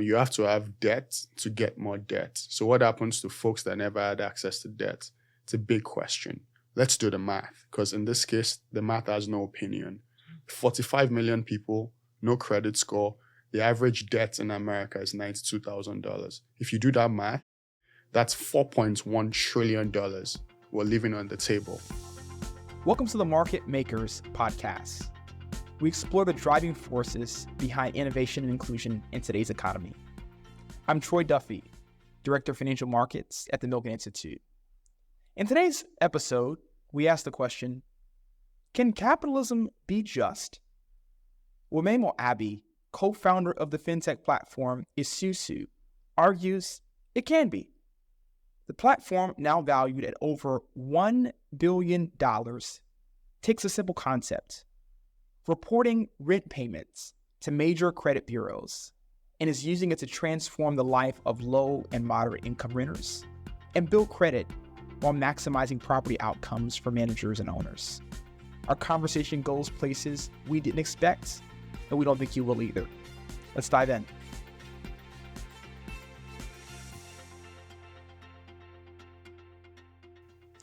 You have to have debt to get more debt. So what happens to folks that never had access to debt? It's a big question. Let's do the math, because in this case, the math has no opinion. 45 million people, no credit score. The average debt in America is $92,000. If you do that math, that's $4.1 trillion we're leaving on the table. Welcome to the Market Makers Podcast. We explore the driving forces behind innovation and inclusion in today's economy. I'm Troy Duffie, Director of Financial Markets at the Milken Institute. In today's episode, we ask the question, can capitalism be just? Wemimo Abbey, co-founder of the fintech platform Esusu, argues it can be. The platform, now valued at over $1 billion, takes a simple concept, reporting rent payments to major credit bureaus, and is using it to transform the life of low and moderate income renters and build credit while maximizing property outcomes for managers and owners. Our conversation goes places we didn't expect, and we don't think you will either. Let's dive in.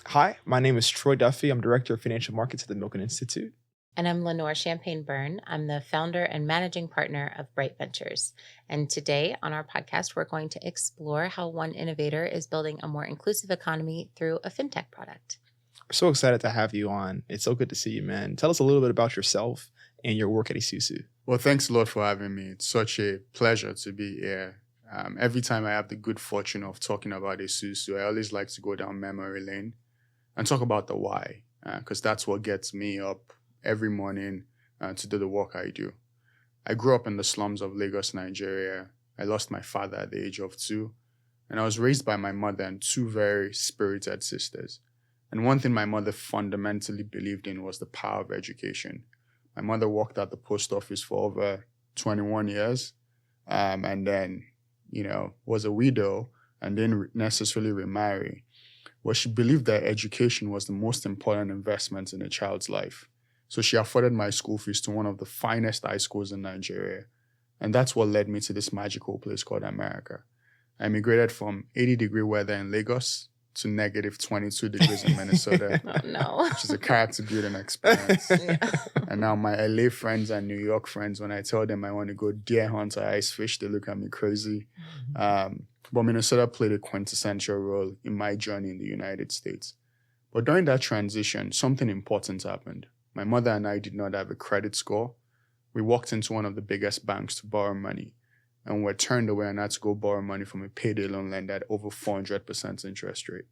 Hi, my name is Troy Duffie. I'm Director of Financial Markets at the Milken Institute. And I'm Lenore Beirne. I'm the founder and managing partner of Bright Ventures. And today on our podcast, we're going to explore how one innovator is building a more inclusive economy through a fintech product. We're so excited to have you on. It's so good to see you, man. Tell us a little bit about yourself and your work at Esusu. Well, thanks a lot for having me. It's such a pleasure to be here. Every time I have the good fortune of talking about Esusu, I always like to go down memory lane and talk about the why, because that's what gets me up every morning to do the work I do. I grew up in the slums of Lagos, Nigeria. I lost my father at the age of 2, and I was raised by my mother and 2 very spirited sisters. And one thing my mother fundamentally believed in was the power of education. My mother worked at the post office for over 21 years, and then, was a widow and didn't necessarily remarry. Well, she believed that education was the most important investment in a child's life. So she afforded my school fees to one of the finest high schools in Nigeria. And that's what led me to this magical place called America. I immigrated from 80-degree weather in Lagos to negative 22 degrees in Minnesota. Oh, no. Which is a character building experience. Yeah. And now my LA friends and New York friends, when I tell them I want to go deer hunt or ice fish, they look at me crazy. But Minnesota played a quintessential role in my journey in the United States. But during that transition, something important happened. My mother and I did not have a credit score. We walked into one of the biggest banks to borrow money, and were turned away and had to go borrow money from a payday loan lender at over 400% interest rate.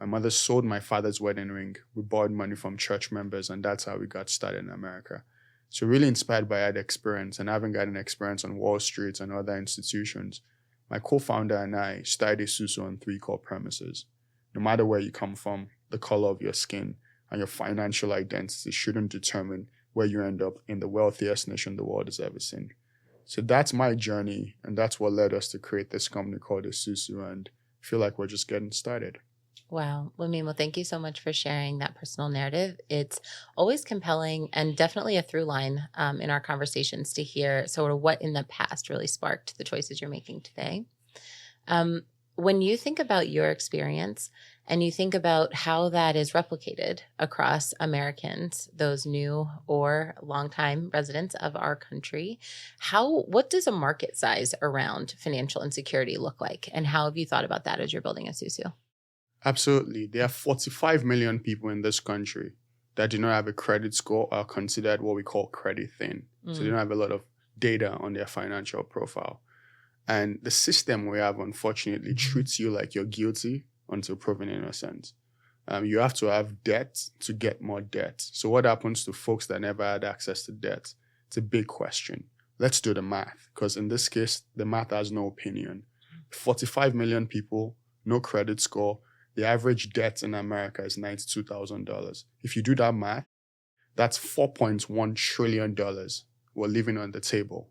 My mother sold my father's wedding ring. We borrowed money from church members, and that's how we got started in America. So really inspired by that experience and having gotten experience on Wall Street and other institutions, my co-founder and I started Esusu on 3 core premises. No matter where you come from, the color of your skin and your financial identity shouldn't determine where you end up in the wealthiest nation the world has ever seen. So that's my journey, and that's what led us to create this company called Esusu, and I feel like we're just getting started. Wow. Wemimo, thank you so much for sharing that personal narrative. It's always compelling and definitely a through line in our conversations to hear sort of what in the past really sparked the choices you're making today. When you think about your experience and you think about how that is replicated across Americans, those new or longtime residents of our country, what does a market size around financial insecurity look like? And how have you thought about that as you're building Esusu? Absolutely. There are 45 million people in this country that do not have a credit score or are considered what we call credit thin. So they don't have a lot of data on their financial profile. And the system we have, unfortunately, treats you like you're guilty until proven innocent. You have to have debt to get more debt. So what happens to folks that never had access to debt? It's a big question. Let's do the math, because in this case, the math has no opinion. 45 million people, no credit score. The average debt in America is $92,000. If you do that math, that's $4.1 trillion we're leaving on the table.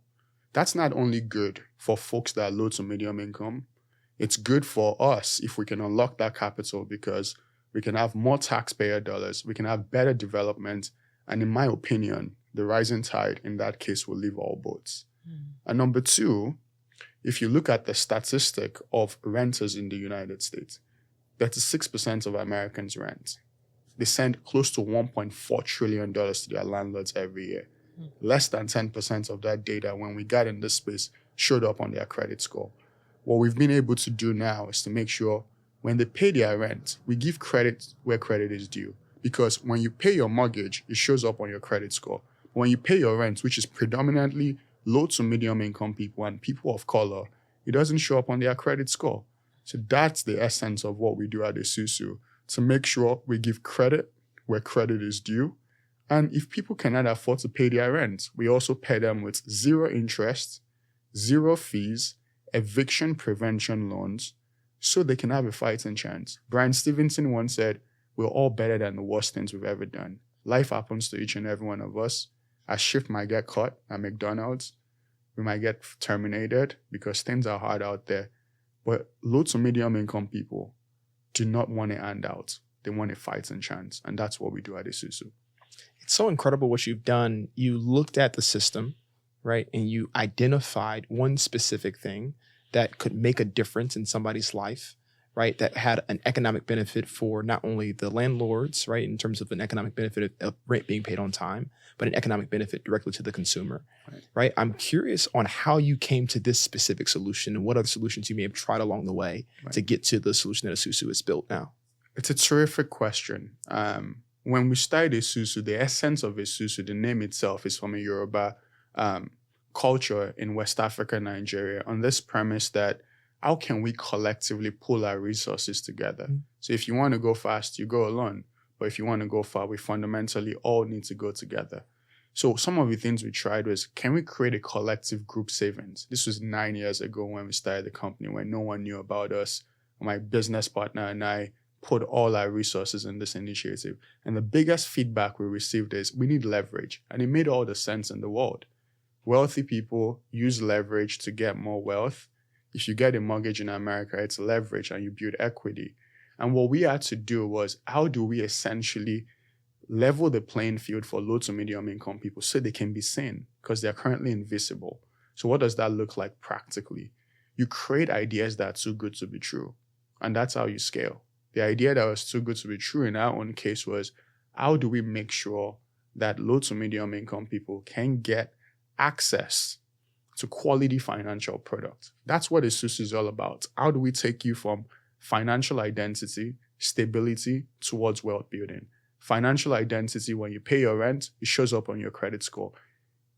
That's not only good for folks that are low to medium income, it's good for us if we can unlock that capital, because we can have more taxpayer dollars, we can have better development, and in my opinion, the rising tide in that case will lift all boats. And number 2, if you look at the statistic of renters in the United States, 36% of Americans rent. They send close to $1.4 trillion to their landlords every year. Less than 10% of that data, when we got in this space, showed up on their credit score. What we've been able to do now is to make sure when they pay their rent, we give credit where credit is due. Because when you pay your mortgage, it shows up on your credit score. When you pay your rent, which is predominantly low to medium income people and people of color, it doesn't show up on their credit score. So that's the essence of what we do at Esusu, to make sure we give credit where credit is due. And if people cannot afford to pay their rent, we also pay them with 0 interest, 0 fees, eviction prevention loans, so they can have a fighting chance. Brian Stevenson once said, we're all better than the worst things we've ever done. Life happens to each and every one of us. A shift might get caught at McDonald's. We might get terminated because things are hard out there. But low to medium income people do not want a handout. They want a fighting chance. And that's what we do at Esusu. It's so incredible what you've done. You looked at the system, right? And you identified one specific thing that could make a difference in somebody's life, right? That had an economic benefit for not only the landlords, right? In terms of an economic benefit of rent being paid on time, but an economic benefit directly to the consumer, right? I'm curious on how you came to this specific solution and what other solutions you may have tried along the way to get to the solution that Esusu is built now. It's a terrific question. When we started Esusu, the essence of Esusu, the name itself is from a Yoruba culture in West Africa, Nigeria, on this premise that how can we collectively pull our resources together? So if you want to go fast, you go alone. But if you want to go far, we fundamentally all need to go together. So some of the things we tried was, can we create a collective group savings? This was 9 years ago when we started the company, when no one knew about us. My business partner and I put all our resources in this initiative. And the biggest feedback we received is, we need leverage. And it made all the sense in the world. Wealthy people use leverage to get more wealth. If you get a mortgage in America, it's leverage and you build equity. And what we had to do was, how do we essentially level the playing field for low to medium income people so they can be seen, because they're currently invisible. So what does that look like practically? You create ideas that are too good to be true. And that's how you scale. The idea that was too good to be true in our own case was, how do we make sure that low to medium income people can get access to quality financial products? That's what Esusu is all about. How do we take you from financial identity, stability, towards wealth building? Financial identity, when you pay your rent, it shows up on your credit score.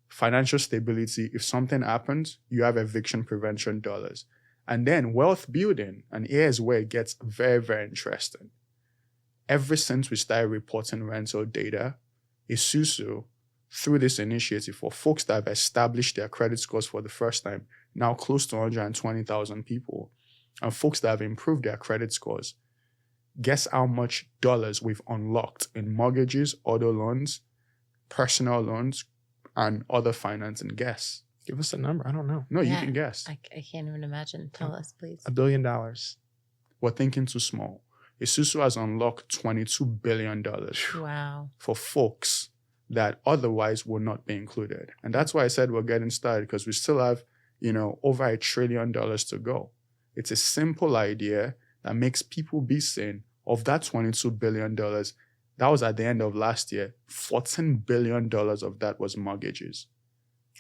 Financial stability, if something happens, you have eviction prevention dollars. And then wealth building, and here's where it gets very, very interesting. Ever since we started reporting rental data, Esusu, through this initiative for folks that have established their credit scores for the first time, now close to 120,000 people, and folks that have improved their credit scores, guess how much dollars we've unlocked in mortgages, auto loans, personal loans, and other financing. Guess. Give us a number. I don't know. No, you can guess. I can't even imagine. Tell us, please. $1 billion. We're thinking too small. Esusu has unlocked $22 billion Wow. for folks that otherwise would not be included. And that's why I said we're getting started, because we still have, over $1 trillion to go. It's a simple idea that makes people be seen. Of that $22 billion, that was at the end of last year, $14 billion of that was mortgages.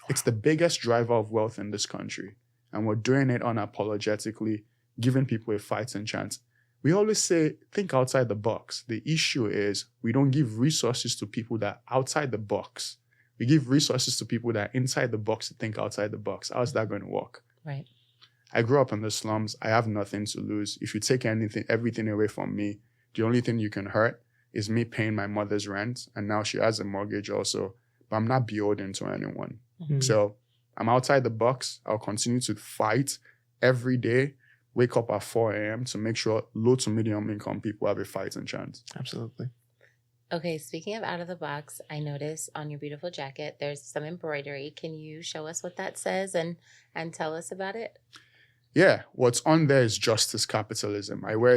It's the biggest driver of wealth in this country. And we're doing it unapologetically, giving people a fighting chance. We always say, think outside the box. The issue is we don't give resources to people that are outside the box. We give resources to people that are inside the box to think outside the box. How's that going to work? Right. I grew up in the slums. I have nothing to lose. If you take everything away from me, the only thing you can hurt is me paying my mother's rent. And now she has a mortgage also. But I'm not beholden to anyone. Mm-hmm. So I'm outside the box. I'll continue to fight every day, wake up at 4 a.m. to make sure low to medium income people have a fighting chance. Absolutely. Okay, speaking of out of the box, I noticed on your beautiful jacket, there's some embroidery. Can you show us what that says and tell us about it? Yeah, what's on there is justice capitalism. I wear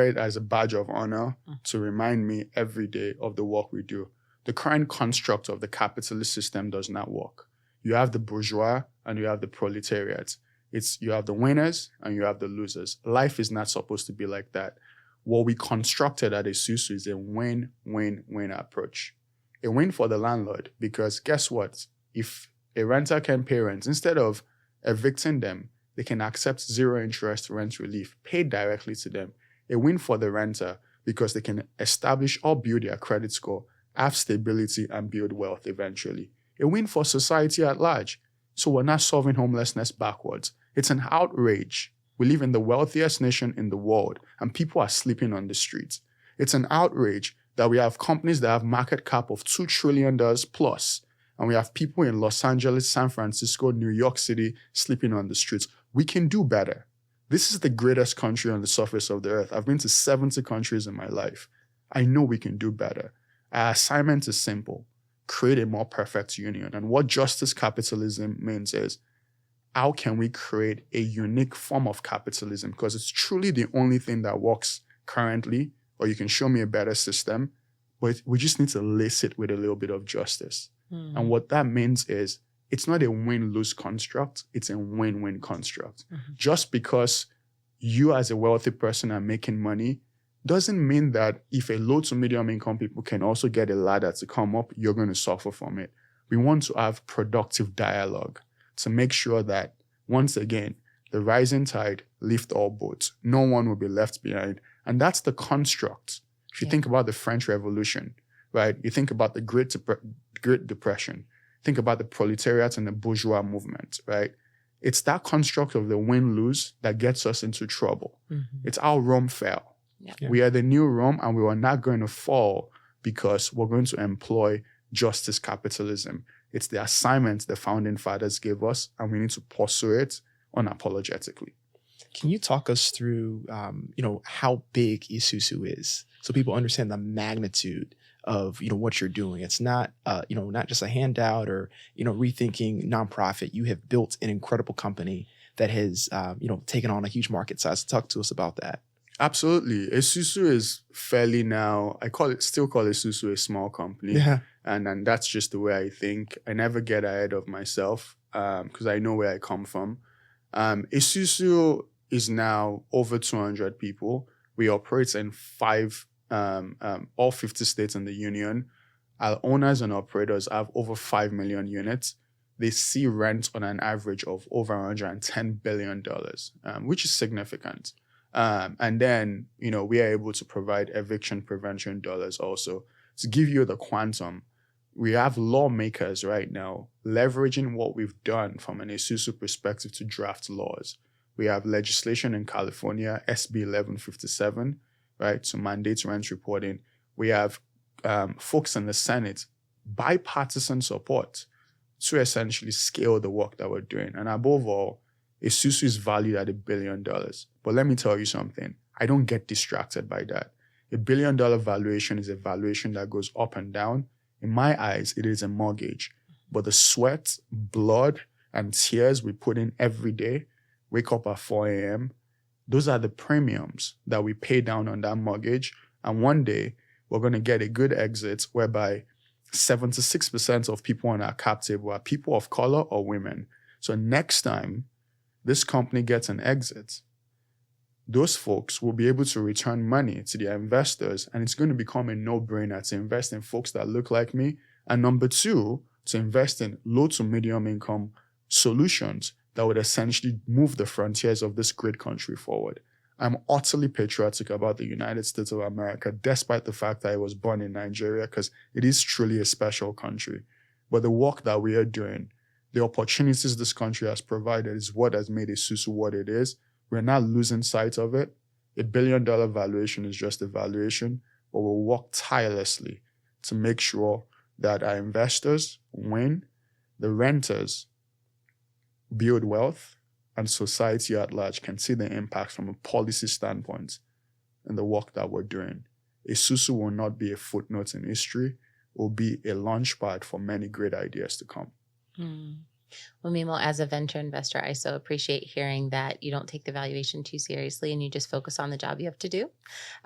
it as a badge of honor to remind me every day of the work we do. The current construct of the capitalist system does not work. You have the bourgeois and you have the proletariat. You have the winners and you have the losers. Life is not supposed to be like that. What we constructed at Esusu is a win-win-win approach. A win for the landlord, because guess what? If a renter can pay rent, instead of evicting them, they can accept zero interest rent relief paid directly to them. A win for the renter, because they can establish or build their credit score, have stability, and build wealth eventually. A win for society at large. So we're not solving homelessness backwards. It's an outrage. We live in the wealthiest nation in the world, and people are sleeping on the streets. It's an outrage that we have companies that have market cap of $2 trillion plus, and we have people in Los Angeles, San Francisco, New York City sleeping on the streets. We can do better. This is the greatest country on the surface of the earth. I've been to 70 countries in my life. I know we can do better. Our assignment is simple: create a more perfect union. And what justice capitalism means is, how can we create a unique form of capitalism? Because it's truly the only thing that works currently, or you can show me a better system, but we just need to lace it with a little bit of justice. And what that means is, it's not a win-lose construct, it's a win-win construct. Just because you as a wealthy person are making money doesn't mean that if a low to medium income people can also get a ladder to come up, you're going to suffer from it. We want to have productive dialogue to make sure that, once again, the rising tide lifts all boats. No one will be left behind. And that's the construct. If you think about the French Revolution, right? You think about the Great Depression. Think about the proletariat and the bourgeois movement, right? It's that construct of the win-lose that gets us into trouble. It's how Rome fell. We are the new Rome, and we are not going to fall because we're going to employ justice capitalism. It's the assignment the founding fathers gave us, and we need to pursue it unapologetically. Can you talk us through, how big Esusu is, so people understand the magnitude of, what you're doing? It's not, not just a handout or, rethinking nonprofit. You have built an incredible company that has, taken on a huge market size. Talk to us about that. Absolutely. Esusu is fairly now, still call Esusu a small company. Yeah. And that's just the way I think. I never get ahead of myself because I know where I come from. Esusu is now over 200 people. We operate in all 50 states in the union. Our owners and operators have over 5 million units. They see rent on an average of over $110 billion, which is significant. And then, we are able to provide eviction prevention dollars also. To give you the quantum, we have lawmakers right now leveraging what we've done from an Esusu perspective to draft laws. We have legislation in California, SB 1157, right, to mandate rent reporting. We have folks in the Senate, bipartisan support to essentially scale the work that we're doing. And above all, Esusu is valued at $1 billion. But let me tell you something. I don't get distracted by that. $1 billion valuation is a valuation that goes up and down. In my eyes, it is a mortgage. But the sweat, blood, and tears we put in every day, wake up at 4 a.m., those are the premiums that we pay down on that mortgage. And one day, we're going to get a good exit whereby 76% of people on our cap table are people of color or women. So next time this company gets an exit, those folks will be able to return money to their investors, and it's going to become a no-brainer to invest in folks that look like me. And number two, to invest in low to medium income solutions that would essentially move the frontiers of this great country forward. I'm utterly patriotic about the United States of America, despite the fact that I was born in Nigeria, because it is truly a special country. But the work that we are doing, the opportunities this country has provided, is what has made Esusu what it is. We're not losing sight of it. $1 billion valuation is just a valuation, but we'll work tirelessly to make sure that our investors win, the renters build wealth, and society at large can see the impact from a policy standpoint in the work that we're doing. Esusu will not be a footnote in history. It will be a launch pad for many great ideas to come. Well, Mimo, as a venture investor, I so appreciate hearing that you don't take the valuation too seriously and you just focus on the job you have to do.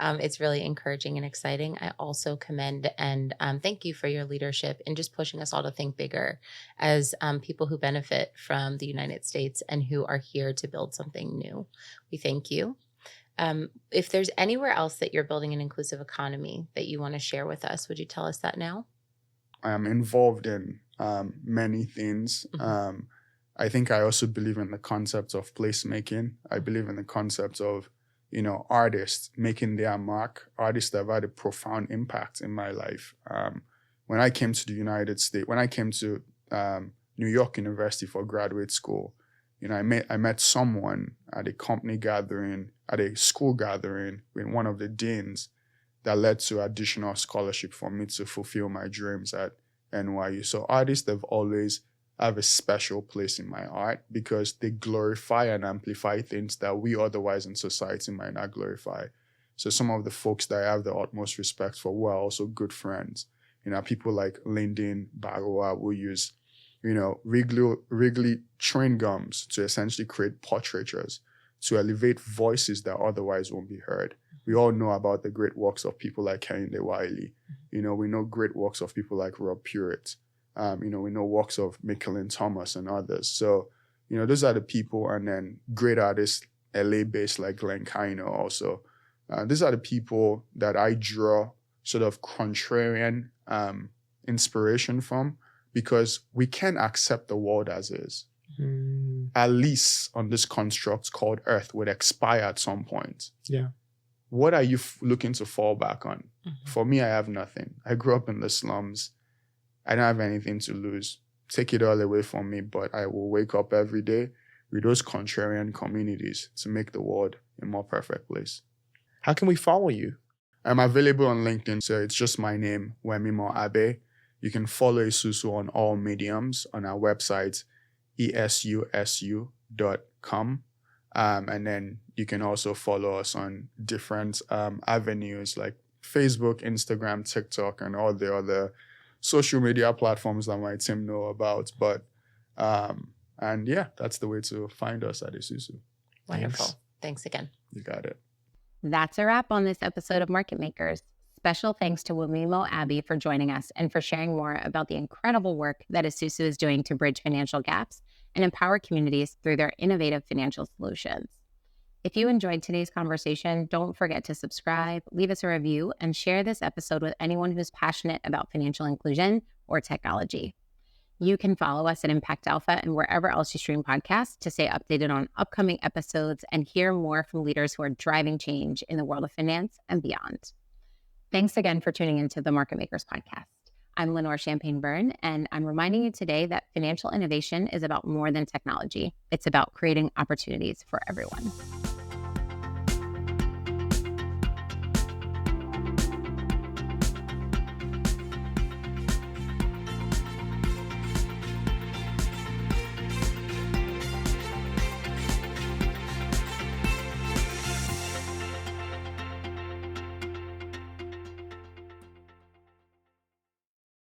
It's really encouraging and exciting. I also commend and thank you for your leadership in just pushing us all to think bigger as people who benefit from the United States and who are here to build something new. We thank you. If there's anywhere else that you're building an inclusive economy that you want to share with us, would you tell us that now? I am involved in many things. I think I also believe in the concept of placemaking. I believe in the concept of, artists making their mark, artists that have had a profound impact in my life. When I came to the United States, when I came to New York University for graduate school, I met someone at a company gathering, at a school gathering with one of the deans that led to additional scholarship for me to fulfill my dreams at NYU. So artists have always have a special place in my art because they glorify and amplify things that we otherwise in society might not glorify. So some of the folks that I have the utmost respect for were also good friends. People like Lyndon Barroa who use, Wrigley chewing gums to essentially create portraitures to elevate voices that otherwise won't be heard. We all know about the great works of people like Kehinde Wiley. We know great works of people like Rob Purett. We know works of Michelin Thomas and others. So, those are the people, and then great artists, LA-based like Glenn Kino also. These are the people that I draw sort of contrarian inspiration from because we can't accept the world as is. At least on this construct called Earth would expire at some point. Yeah. What are you looking to fall back on? For me, I have nothing. I grew up in the slums. I don't have anything to lose. Take it all away from me, but I will wake up every day with those contrarian communities to make the world a more perfect place. How can we follow you? I'm available on LinkedIn, so it's just my name, Wemimo Abbey. You can follow Esusu on all mediums on our website, esusu.com. And then you can also follow us on different avenues like Facebook, Instagram, TikTok, and all the other social media platforms that my team know about. But, and yeah, that's the way to find us at Esusu. Wonderful. Thanks again. You got it. That's a wrap on this episode of Market Makers. Special thanks to Wemimo Abbey for joining us and for sharing more about the incredible work that Esusu is doing to bridge financial gaps and empower communities through their innovative financial solutions. If you enjoyed today's conversation, don't forget to subscribe, leave us a review, and share this episode with anyone who's passionate about financial inclusion or technology. You can follow us at ImpactAlpha and wherever else you stream podcasts to stay updated on upcoming episodes and hear more from leaders who are driving change in the world of finance and beyond. Thanks again for tuning into the Market Makers podcast. I'm Lenore Champagne-Beirne, and I'm reminding you today that financial innovation is about more than technology. It's about creating opportunities for everyone.